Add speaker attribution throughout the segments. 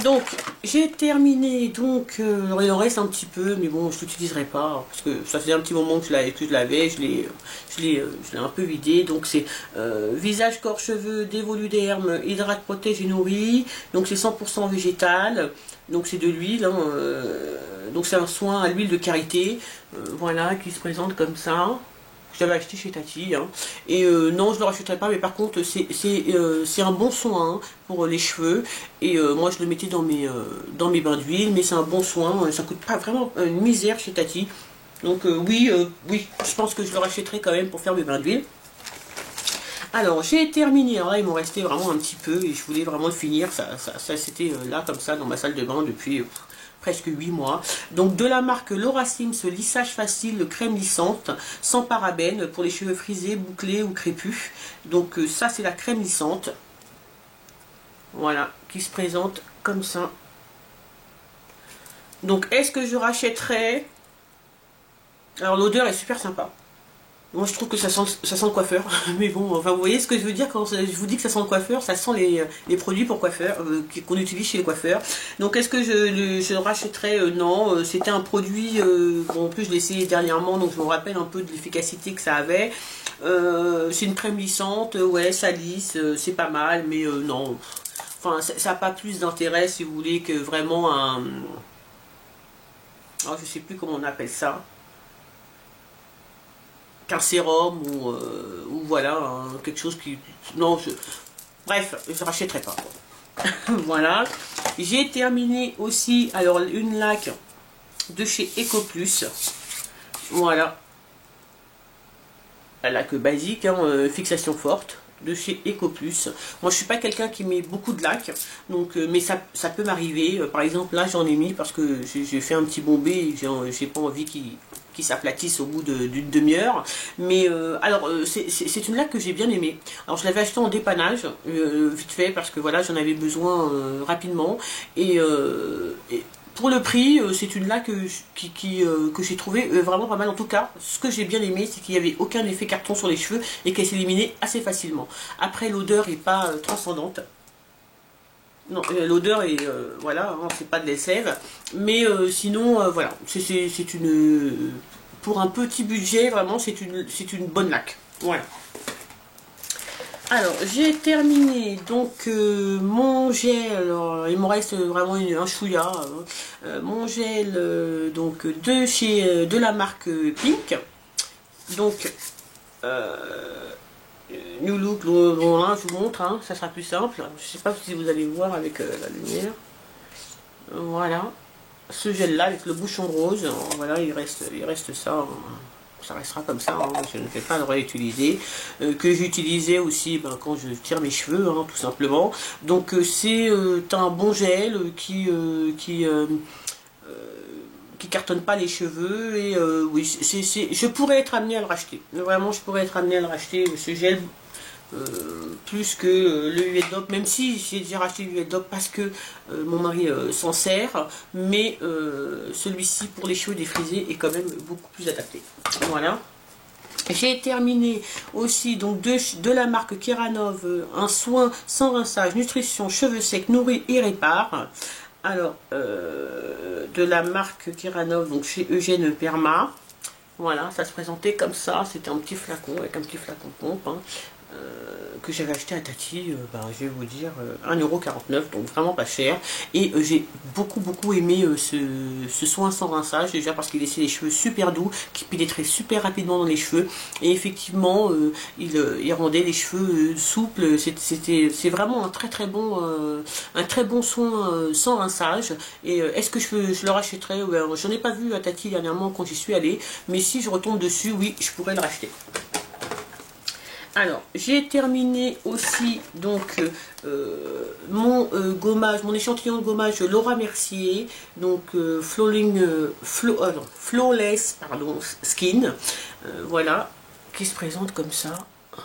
Speaker 1: Donc j'ai terminé, donc il en reste un petit peu, mais bon je l'utiliserai pas parce que ça faisait un petit moment que je l'avais, je l'ai un peu vidé. Donc c'est visage, corps, cheveux, dévoluderme, hydrate, protège et nourrit. Donc c'est 100% végétal, donc c'est de l'huile, hein, donc c'est un soin à l'huile de karité, voilà, qui se présente comme ça. Je l'avais acheté chez Tati, hein. Et non, je ne le rachèterai pas, mais par contre, c'est un bon soin, hein, pour les cheveux. Et moi, je le mettais dans mes bains d'huile, mais c'est un bon soin. Ça coûte pas vraiment une misère chez Tati. Donc oui, oui, je pense que je le rachèterai quand même pour faire mes bains d'huile. Alors, j'ai terminé. Alors là, il m'en restait vraiment un petit peu et je voulais vraiment le finir. Ça c'était là, comme ça, dans ma salle de bain depuis presque 8 mois. Donc de la marque Laura Sims, lissage facile, crème lissante, sans parabènes, pour les cheveux frisés, bouclés ou crépus. Donc ça c'est la crème lissante. Voilà, qui se présente comme ça. Donc est-ce que je rachèterai? Alors l'odeur est super sympa. Moi je trouve que ça sent le coiffeur, mais bon, enfin vous voyez ce que je veux dire quand je vous dis que ça sent le coiffeur, ça sent les produits pour coiffeur, qu'on utilise chez les coiffeurs. Donc est-ce que je le rachèterai? Non, c'était un produit, bon, en plus je l'ai essayé dernièrement, donc je me rappelle un peu de l'efficacité que ça avait. C'est une crème lissante, ouais, ça lisse, c'est pas mal, mais non, enfin ça n'a pas plus d'intérêt si vous voulez que vraiment un... Alors, je sais plus comment on appelle ça, qu'un sérum ou voilà, hein, quelque chose qui... Non, bref, je rachèterai pas. Voilà. J'ai terminé aussi, alors, une laque de chez Ecoplus. Voilà. La laque basique, hein, fixation forte, de chez Ecoplus. Moi, je suis pas quelqu'un qui met beaucoup de laque, donc, mais ça peut m'arriver. Par exemple, là, j'en ai mis parce que j'ai fait un petit bombé, j'ai pas envie qui s'aplatissent au bout d'une demi-heure. Mais alors c'est une laque que j'ai bien aimée. Alors je l'avais acheté en dépannage vite fait parce que voilà, j'en avais besoin rapidement et pour le prix, c'est une laque que j'ai trouvé vraiment pas mal. En tout cas, ce que j'ai bien aimé, c'est qu'il n'y avait aucun effet carton sur les cheveux et qu'elle s'éliminait assez facilement. Après, l'odeur n'est pas transcendante. Non, l'odeur est, voilà, hein, c'est pas de la sève, mais sinon, voilà, c'est une, pour un petit budget, vraiment, c'est une bonne laque, voilà. Alors, j'ai terminé, donc, mon gel, alors, il me reste vraiment un chouïa, mon gel, donc, de la marque Pink, donc, New Look, bon, là, je vous montre, hein, ça sera plus simple. Je sais pas si vous allez voir avec la lumière. Voilà. Ce gel là avec le bouchon rose, voilà, il reste ça. Ça restera comme ça, hein, je ne vais pas le réutiliser. Que j'utilisais aussi quand je tire mes cheveux, hein, tout simplement. Donc c'est un bon gel qui cartonne pas les cheveux et oui, je pourrais être amenée à le racheter. Vraiment, je pourrais être amenée à le racheter, ce gel, plus que le UL-DOP, même si j'ai déjà racheté le UL-DOP parce que mon mari s'en sert, mais celui-ci pour les cheveux défrisés est quand même beaucoup plus adapté. Voilà. J'ai terminé aussi donc de la marque Keranov, un soin sans rinçage, nutrition, cheveux secs, nourris et répare. Alors, de la marque Keranov, donc chez Eugène Perma. Voilà, ça se présentait comme ça. C'était un petit flacon avec un petit flacon pompe, hein, que j'avais acheté à Tati, je vais vous dire, 1,49 €, donc vraiment pas cher. Et j'ai beaucoup aimé ce soin sans rinçage, déjà parce qu'il laissait les cheveux super doux, qui pénétrait super rapidement dans les cheveux. Et effectivement, il rendait les cheveux souples. C'est vraiment un très bon soin sans rinçage. Et est-ce que je le rachèterais? J'en ai pas vu à Tati dernièrement quand j'y suis allée, mais si je retombe dessus, oui, je pourrais le racheter. Alors, j'ai terminé aussi donc mon gommage, mon échantillon de gommage Laura Mercier, donc Flawless Skin, voilà, qui se présente comme ça. Je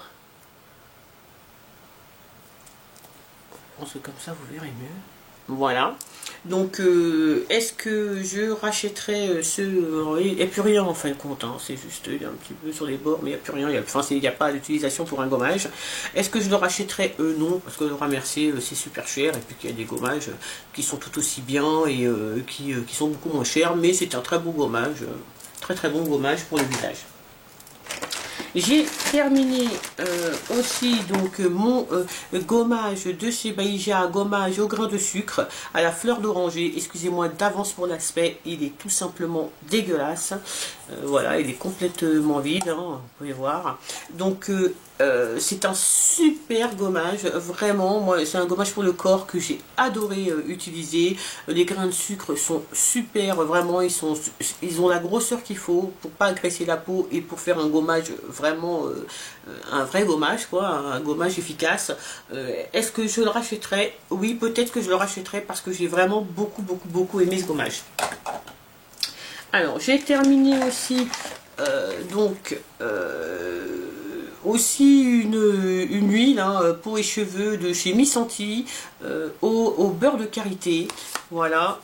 Speaker 1: pense que comme ça vous verrez mieux. Voilà. Donc, est-ce que je rachèterai il n'y a plus rien en fin de compte, hein. C'est juste, il y a un petit peu sur les bords, mais il n'y a plus rien, il n'y a pas d'utilisation pour un gommage. Est-ce que je le rachèterai? Non, parce que le Laura Mercier, c'est super cher, et puis qu'il y a des gommages qui sont tout aussi bien, et qui sont beaucoup moins chers, mais c'est un très beau gommage, très très bon gommage pour le visage. J'ai terminé aussi donc mon gommage de chez Baïja, gommage au grain de sucre à la fleur d'oranger. Excusez-moi d'avance pour l'aspect, il est tout simplement dégueulasse. Voilà, il est complètement vide, hein, vous pouvez voir. Donc c'est un super gommage, vraiment. Moi, c'est un gommage pour le corps que j'ai adoré utiliser. Les grains de sucre sont super, vraiment. Ils ont la grosseur qu'il faut pour pas agresser la peau et pour faire un gommage vraiment un vrai gommage, quoi, un gommage efficace. Est-ce que je le rachèterai? Oui, peut-être que je le rachèterai parce que j'ai vraiment beaucoup aimé ce gommage. Alors, j'ai terminé aussi aussi une huile, hein, peau et cheveux de chez Miss Antilles au beurre de karité. Voilà.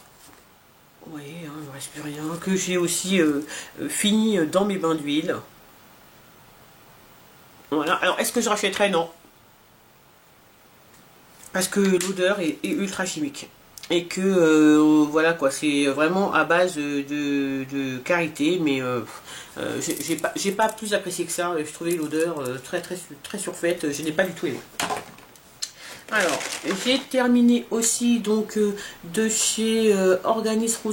Speaker 1: Oui, hein, il ne me reste plus rien. Que j'ai aussi fini dans mes bains d'huile. Voilà. Alors, est-ce que je rachèterai? Non. Parce que l'odeur est ultra chimique. Et que, voilà quoi, c'est vraiment à base de karité, mais j'ai pas plus apprécié que ça. Je trouvais l'odeur très surfaite, je n'ai pas du tout aimé. Alors, j'ai terminé aussi donc de chez Organisme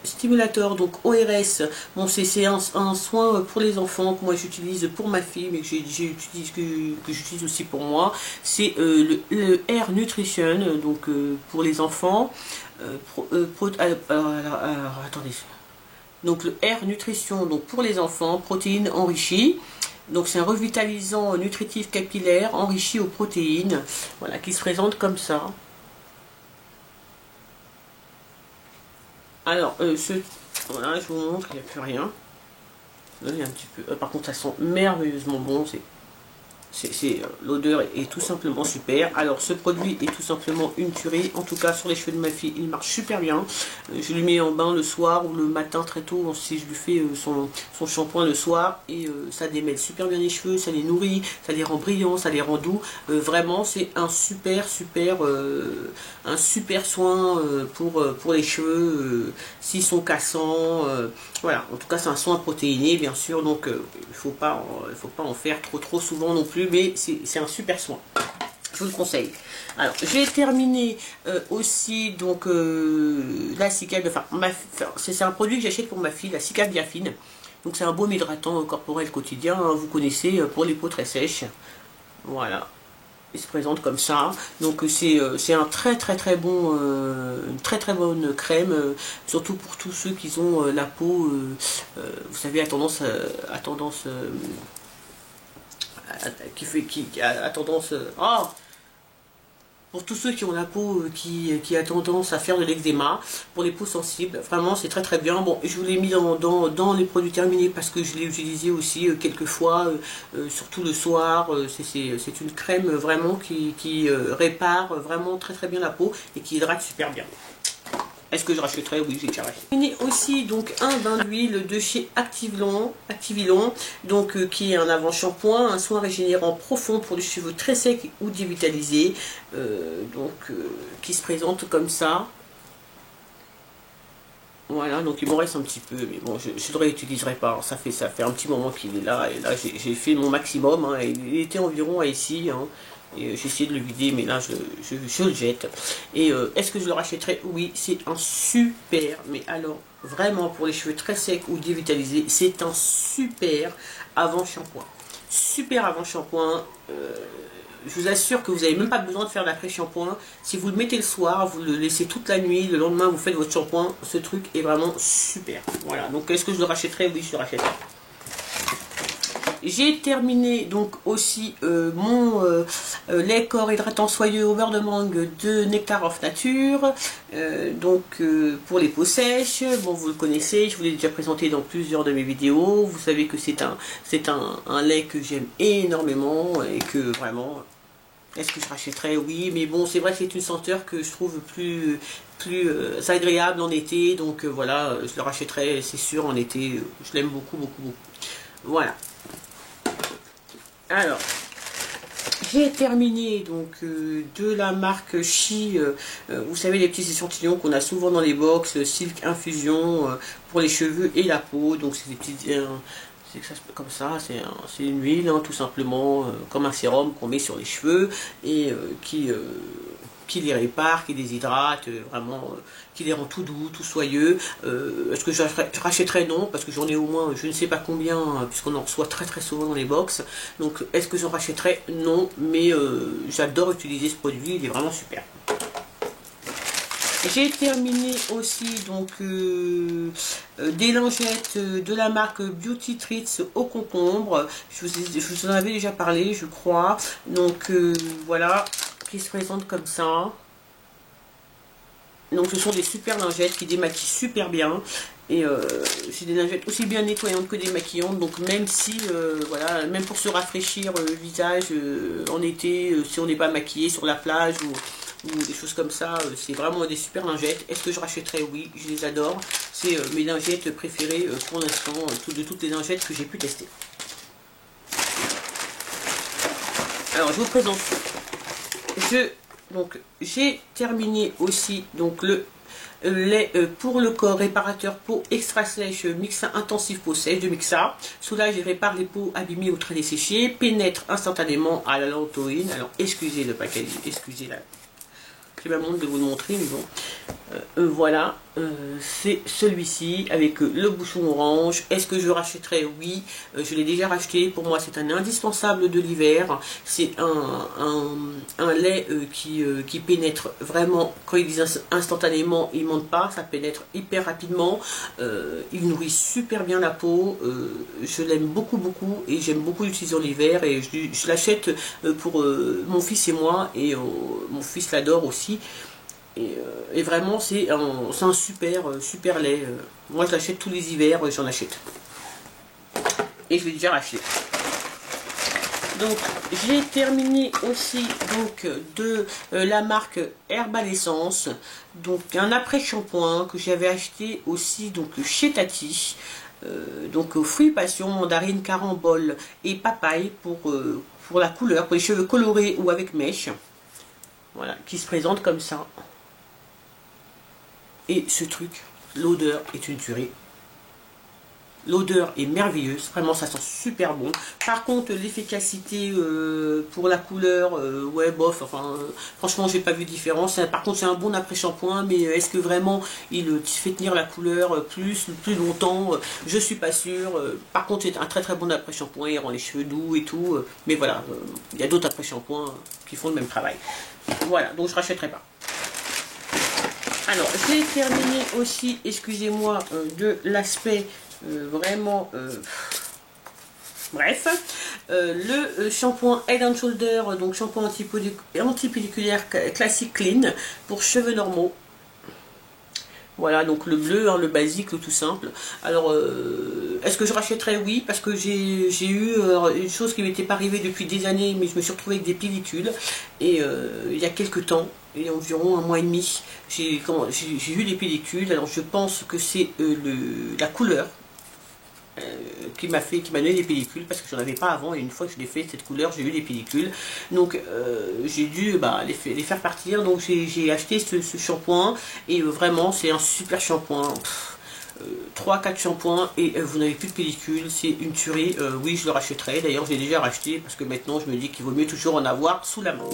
Speaker 1: Stimulator, donc ORS. Bon, c'est un soin pour les enfants que moi j'utilise pour ma fille, mais que j'utilise aussi pour moi. C'est le Air Nutrition, donc pour les enfants. Alors, attendez. Donc le Air Nutrition, donc pour les enfants, protéines enrichies. Donc c'est un revitalisant nutritif capillaire enrichi aux protéines, voilà, qui se présente comme ça. Alors, voilà, je vous montre, il n'y a plus rien. Il y a un petit peu. Par contre, ça sent merveilleusement bon. L'odeur est tout simplement super. Alors ce produit est tout simplement une tuerie. En tout cas sur les cheveux de ma fille, il marche super bien. Je lui mets en bain le soir ou le matin très tôt si je lui fais son shampoing le soir. Et ça démêle super bien les cheveux, ça les nourrit, ça les rend brillants, ça les rend doux. Vraiment c'est un super soin pour les cheveux s'ils sont cassants. Voilà, en tout cas c'est un soin protéiné bien sûr. Donc il faut pas en faire trop souvent non plus. Mais c'est un super soin, je vous le conseille. Alors j'ai terminé aussi donc la Cicabe, c'est un produit que j'achète pour ma fille, la Cicabe Biafine. Donc c'est un baume hydratant corporel quotidien, hein, vous connaissez, pour les peaux très sèches. Voilà, il se présente comme ça. Donc c'est un très bon, une très bonne crème, surtout pour tous ceux qui ont la peau, vous savez, à tendance pour tous ceux qui ont la peau qui a tendance à faire de l'eczéma, pour les peaux sensibles, vraiment c'est très bien. Bon, je vous l'ai mis dans les produits terminés parce que je l'ai utilisé aussi quelques fois, surtout le soir. C'est une crème vraiment qui répare vraiment très bien la peau et qui hydrate super bien. Est-ce que je rachèterai? Oui, j'ai déjà racheté. Il y a aussi donc un bain d'huile de chez Activilon, donc qui est un avant-shampoing, un soin régénérant profond pour les cheveux très secs ou dévitalisés, qui se présente comme ça. Voilà, donc il m'en reste un petit peu, mais bon, je ne le réutiliserai pas. Ça fait un petit moment qu'il est là, et là j'ai fait mon maximum, hein, il était environ à ici, hein. Et j'ai essayé de le vider, mais là je le jette. Et est-ce que je le rachèterai? Oui, c'est un super, mais alors vraiment pour les cheveux très secs ou dévitalisés, c'est un super avant-shampoing. Super avant-shampoing. Je vous assure que vous n'avez même pas besoin de faire l'après-shampoing. Si vous le mettez le soir, vous le laissez toute la nuit, le lendemain vous faites votre shampoing, ce truc est vraiment super. Voilà, donc est-ce que je le rachèterai? Oui, je le rachèterai. J'ai terminé donc aussi mon lait corps hydratant soyeux au beurre de mangue de Nectar of Nature, pour les peaux sèches. Bon, vous le connaissez, je vous l'ai déjà présenté dans plusieurs de mes vidéos. Vous savez que c'est un lait que j'aime énormément et que vraiment Est-ce que je rachèterais? Oui, mais bon, c'est vrai que c'est une senteur que je trouve plus agréable en été, donc voilà, je le rachèterai, c'est sûr, en été. Je l'aime beaucoup, beaucoup, beaucoup. Voilà. Alors, j'ai terminé donc de la marque Chi, vous savez, les petits échantillons qu'on a souvent dans les box, Silk Infusion pour les cheveux et la peau. Donc c'est des petits, comme ça, c'est une huile, hein, tout simplement, comme un sérum qu'on met sur les cheveux et qui les répare, qui les hydrate, vraiment, qui les rend tout doux, tout soyeux. Est-ce que je rachèterais? Non, parce que j'en ai au moins je ne sais pas combien, puisqu'on en reçoit très très souvent dans les box. Donc est-ce que j'en rachèterais? Non, mais j'adore utiliser ce produit, il est vraiment super. J'ai terminé aussi donc des lingettes de la marque Beauty Treats au concombre. Je vous en avais déjà parlé, je crois. Donc voilà, qui se présente comme ça. Donc ce sont des super lingettes qui démaquillent super bien. Et c'est des lingettes aussi bien nettoyantes que démaquillantes. Donc même si, voilà, même pour se rafraîchir le visage en été, si on n'est pas maquillé sur la plage ou des choses comme ça, c'est vraiment des super lingettes. Est-ce que je rachèterais? Oui, je les adore. C'est mes lingettes préférées pour l'instant, de toutes les lingettes que j'ai pu tester. Alors je vous présente. Donc j'ai terminé aussi donc le lait pour le corps réparateur peau extra sèche Mixa intensif peau sèche de Mixa. Soulage et répare les peaux abîmées ou très desséchées. Pénètre instantanément à la lantoïne. Alors excusez le packaging, excusez la... J'ai pas honte de vous le montrer, mais bon. Voilà, c'est celui-ci avec le bouchon orange. Est-ce que je rachèterais? Oui, je l'ai déjà racheté. Pour moi, c'est un indispensable de l'hiver. C'est un lait qui pénètre vraiment. Quand ils disent instantanément, il ne monte pas. Ça pénètre hyper rapidement. Il nourrit super bien la peau. Je l'aime beaucoup, beaucoup. Et j'aime beaucoup l'utiliser en hiver. Et je l'achète pour mon fils et moi. Et mon fils l'adore aussi. Et vraiment c'est un super lait. Moi je l'achète tous les hivers, j'en achète. Et je l'ai déjà racheté. Donc j'ai terminé aussi donc de la marque Herbal Essence. Donc un après-shampoing que j'avais acheté aussi donc chez Tati. Donc fruits passion, mandarine, carambole et papaye pour la couleur, pour les cheveux colorés ou avec mèche. Voilà, qui se présente comme ça. Et ce truc, l'odeur est une tuerie. L'odeur est merveilleuse, vraiment ça sent super bon. Par contre l'efficacité pour la couleur, ouais bof, enfin franchement j'ai pas vu de différence. Par contre c'est un bon après-shampoing, mais est-ce que vraiment il fait tenir la couleur plus longtemps? Je suis pas sûre. Par contre c'est un très très bon après-shampoing, il rend les cheveux doux et tout. Mais voilà, il y a d'autres après-shampoings qui font le même travail. Voilà, donc je rachèterai pas. Alors, j'ai terminé aussi, excusez-moi, de l'aspect vraiment... bref, le shampoing Head & Shoulder, donc shampoing antipelliculaire classique clean pour cheveux normaux. Voilà, donc le bleu, hein, le basique, le tout simple. Alors, est-ce que je rachèterais? Oui, parce que j'ai eu une chose qui m'était pas arrivée depuis des années, mais je me suis retrouvée avec des pellicules. Et il y a quelques temps, il y a environ un mois et demi, j'ai eu des pellicules. Alors je pense que c'est la couleur qui m'a donné des pellicules, parce que j'en avais pas avant, et une fois que je l'ai fait cette couleur, j'ai eu des pellicules. Donc j'ai dû les faire partir. Donc j'ai acheté ce shampoing, et vraiment c'est un super shampoing. 3-4 shampoings et vous n'avez plus de pellicule, c'est une tuerie. Oui, je le rachèterai, d'ailleurs j'ai déjà racheté parce que maintenant je me dis qu'il vaut mieux toujours en avoir sous la main.